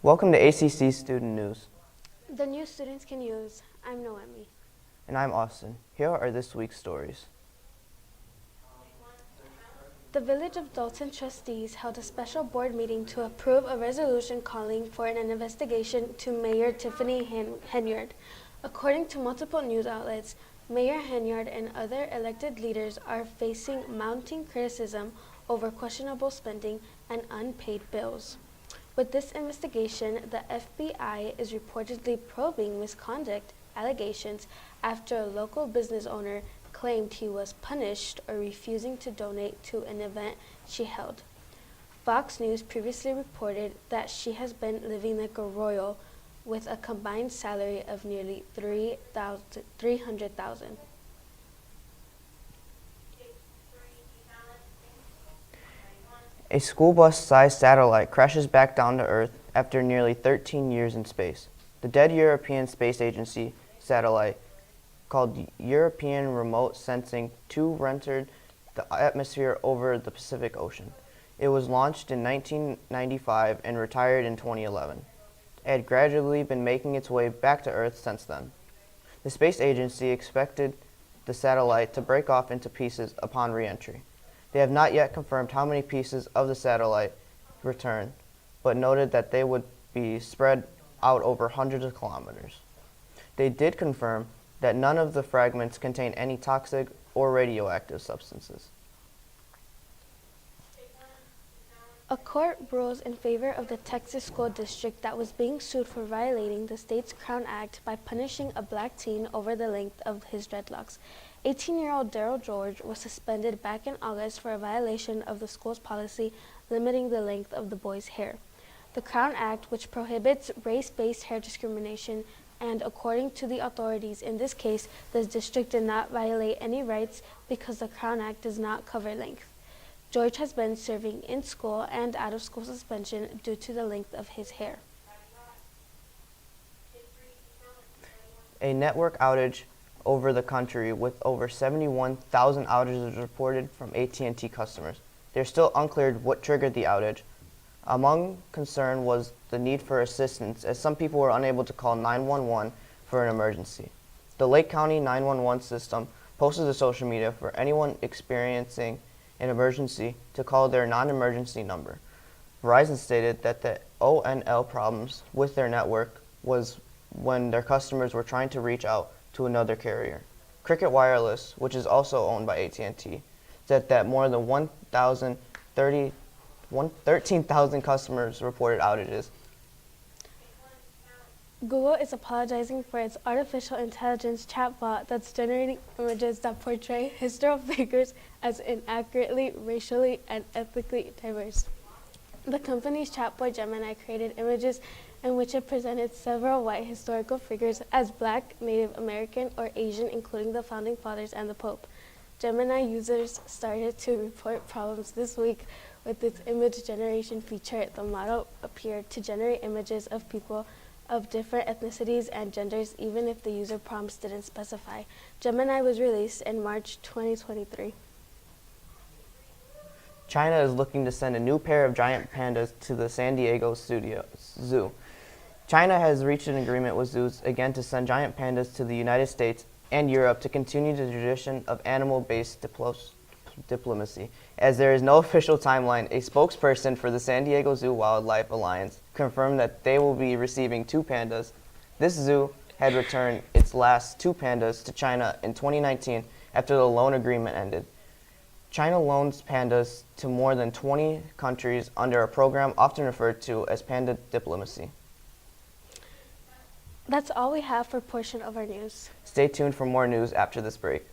Welcome to ACC Student News. The news students can use. I'm Noemi. And I'm Austin. Here are this week's stories. The Village of Dalton trustees held a special board meeting to approve a resolution calling for an investigation to Mayor Tiffany Henyard. According to multiple news outlets, Mayor Henyard and other elected leaders are facing mounting criticism over questionable spending and unpaid bills. With this investigation, the FBI is reportedly probing misconduct allegations after a local business owner claimed he was punished or refusing to donate to an event she held. Fox News previously reported that she has been living like a royal with a combined salary of nearly $300,000. A school bus-sized satellite crashes back down to Earth after nearly 13 years in space. The dead European Space Agency satellite, called European Remote Sensing 2, entered the atmosphere over the Pacific Ocean. It was launched in 1995 and retired in 2011. It had gradually been making its way back to Earth since then. The space agency expected the satellite to break off into pieces upon re-entry. They have not yet confirmed how many pieces of the satellite returned, but noted that they would be spread out over hundreds of kilometers. They did confirm that none of the fragments contain any toxic or radioactive substances. A court rules in favor of the Texas school district that was being sued for violating the state's Crown Act by punishing a black teen over the length of his dreadlocks. 18-year-old Daryl George was suspended back in August for a violation of the school's policy limiting the length of the boy's hair. The Crown Act, which prohibits race-based hair discrimination, and according to the authorities in this case, the district did not violate any rights because the Crown Act does not cover length. George has been serving in school and out of school suspension due to the length of his hair. A network outage over the country with over 71,000 outages reported from AT&T customers. They're still unclear what triggered the outage. Among concern was the need for assistance, as some people were unable to call 911 for an emergency. The Lake County 911 system posted to social media for anyone experiencing an emergency to call their non-emergency number. Verizon stated that the ONL problems with their network was when their customers were trying to reach out to another carrier. Cricket Wireless, which is also owned by AT&T, said that more than 13,000 customers reported outages. Google is apologizing for its artificial intelligence chatbot that's generating images that portray historical figures as inaccurately, racially, and ethnically diverse. The company's chatbot Gemini created images in which it presented several white historical figures as Black, Native American, or Asian, including the Founding Fathers and the Pope. Gemini users started to report problems this week with its image generation feature. The model appeared to generate images of people of different ethnicities and genders, even if the user prompts didn't specify. Gemini was released in March 2023. China is looking to send a new pair of giant pandas to the San Diego Zoo. China has reached an agreement with zoos again to send giant pandas to the United States and Europe to continue the tradition of animal-based diplomacy. As there is no official timeline, a spokesperson for the San Diego Zoo Wildlife Alliance confirmed that they will be receiving 2 pandas. This zoo had returned its last 2 pandas to China in 2019 after the loan agreement ended. China loans pandas to more than 20 countries under a program often referred to as panda diplomacy. That's all we have for a portion of our news. Stay tuned for more news after this break.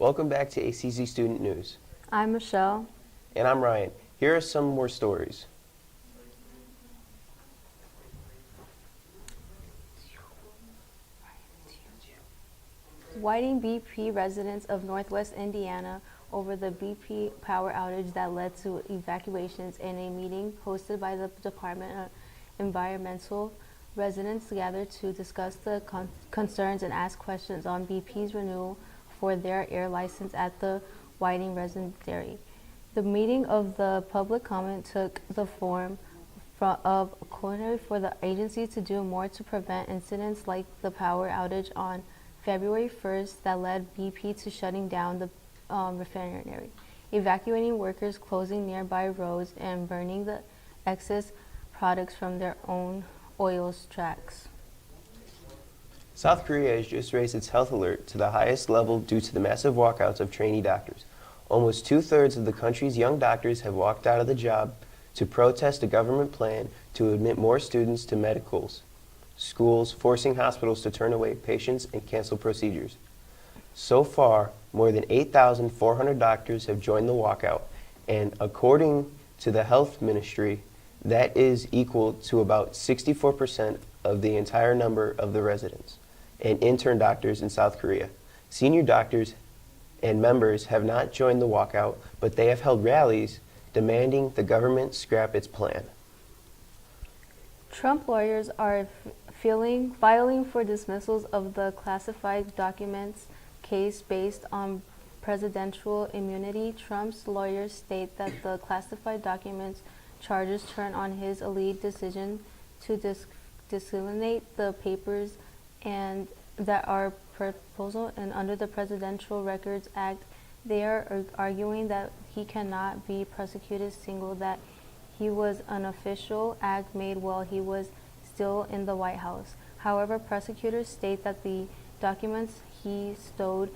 Welcome back to ACC Student News. I'm Michelle. And I'm Ryan. Here are some more stories. Whiting BP residents of Northwest Indiana over the BP power outage that led to evacuations. In a meeting hosted by the Department of Environmental, residents gathered to discuss the concerns and ask questions on BP's renewal for their air license at the Whiting Residentiary. The meeting of the public comment took the form of a call for the agency to do more to prevent incidents like the power outage on February 1st that led BP to shutting down the refinery, evacuating workers, closing nearby roads, and burning the excess products from their own oil tracks. South Korea has just raised its health alert to the highest level due to the massive walkouts of trainee doctors. Almost 2/3 of the country's young doctors have walked out of the job to protest a government plan to admit more students to medical schools, forcing hospitals to turn away patients and cancel procedures. So far, more than 8,400 doctors have joined the walkout, and according to the health ministry, that is equal to about 64% of the entire number of the residents and intern doctors in South Korea. Senior doctors and members have not joined the walkout, but they have held rallies demanding the government scrap its plan. Trump lawyers are filing for dismissals of the classified documents case based on presidential immunity. Trump's lawyers state that the classified documents charges turn on his alleged decision to disseminate the papers and that are proposal and under the Presidential Records Act. They are arguing that he cannot be prosecuted single that he was an official act made while he was still in the White House. However, prosecutors state that the documents he stowed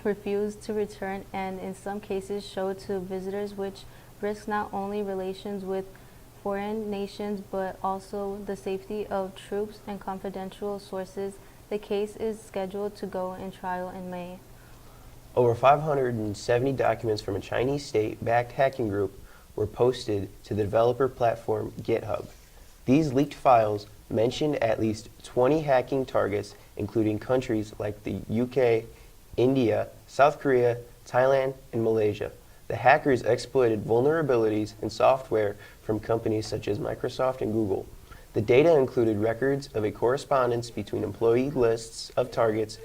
refused to return and in some cases showed to visitors, which risks not only relations with foreign nations but also the safety of troops and confidential sources. The case is scheduled to go in trial in May. Over 570 documents from a Chinese state-backed hacking group were posted to the developer platform GitHub. These leaked files mentioned at least 20 hacking targets, including countries like the UK, India, South Korea, Thailand, and Malaysia. The hackers exploited vulnerabilities in software from companies such as Microsoft and Google. The data included records of a correspondence between employee lists of targets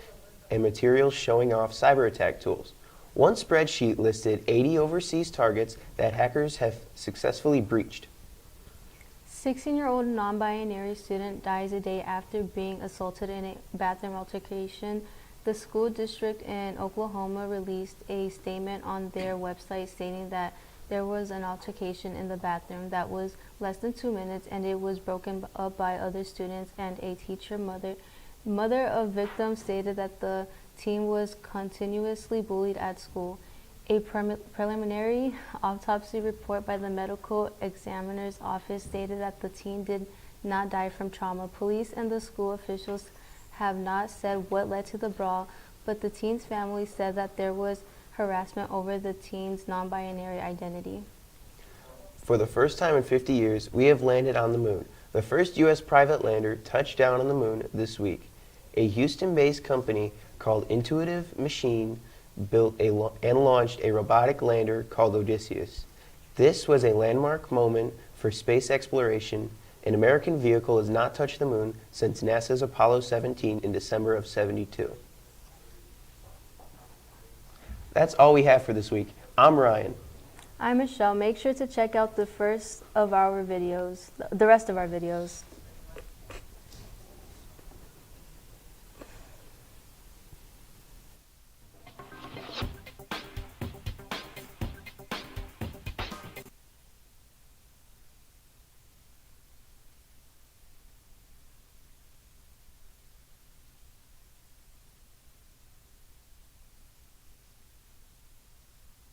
and materials showing off cyber attack tools. One spreadsheet listed 80 overseas targets that hackers have successfully breached. 16-year-old non-binary student dies a day after being assaulted in a bathroom altercation. The school district in Oklahoma released a statement on their website stating that there was an altercation in the bathroom that was less than 2 minutes and it was broken up by other students and a teacher. Mother of victim stated that the teen was continuously bullied at school. A preliminary autopsy report by the medical examiner's office stated that the teen did not die from trauma. Police and the school officials have not said what led to the brawl, but the teen's family said that there was harassment over the teen's non-binary identity. For the first time in 50 years, we have landed on the moon. The first U.S. private lander touched down on the moon this week. A Houston-based company called Intuitive Machine built and launched a robotic lander called Odysseus. This was a landmark moment for space exploration. An American vehicle has not touched the moon since NASA's Apollo 17 in December of '72. That's all we have for this week. I'm Ryan. I'm Michelle. Make sure to check out the rest of our videos.